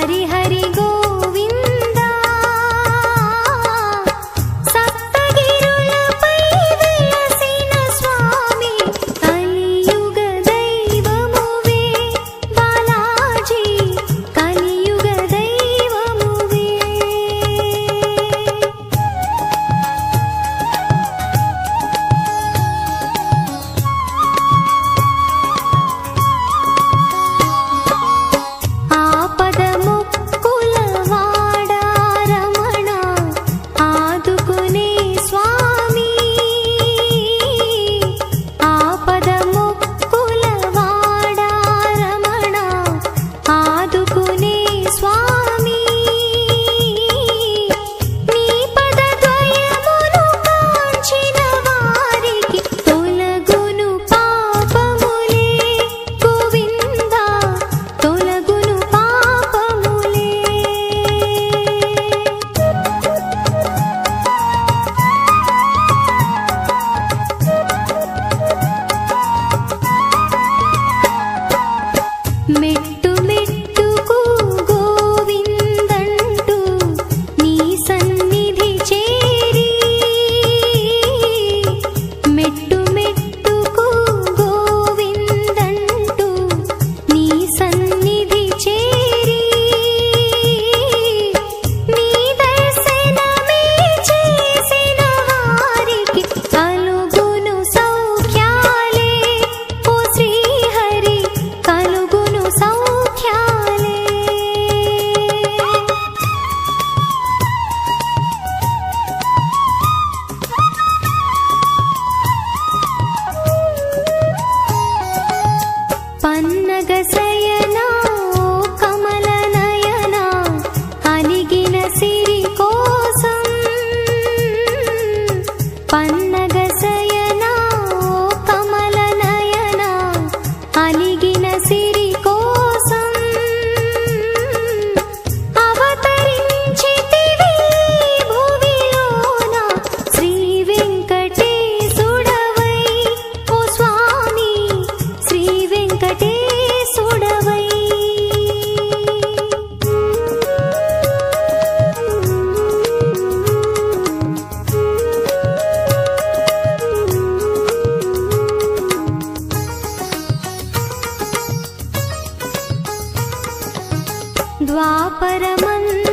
హరి హరి గోవింద సప్తగిరులపై వెలసిన స్వామి కలియుగ దైవమువే బాలాజీ కలియుగ దైవమువే ఆపద ముక్కుల వాడా రమణ ఆదుకునే స్వామి ఆపద ముక్కుల వాడా రమణ ఆదుకునే స్వామి నీ పద ద్వయమును కాంచిన వారికి తొలగును పాపములే గోవింద తొలగును పాపములే మెట్టు మెట్టుకు గోవిందంటూ నీ సన్నిధి చేరి మెట్టు మెట్టుకు గోవిందంటూ నీ సన్నిధి చేరి నీ దర్శనమే చేసిన వారికి కలుగును సౌఖ్యాలే ఓ శ్రీహరి కలుగును సౌఖ్యాలే పన్నగ శయనా ఓ కమల నయనా అలిగిన సిరి కోసం పన్నగ శయనా ఓ కమల నయనా అలిగిన సిరి కోసం అవతరించితివి భువిలోన శ్రీ వెంకటేశుడవై ఓ స్వామి శ్రీ వెంకటేశుడవై ద్వాపరమందు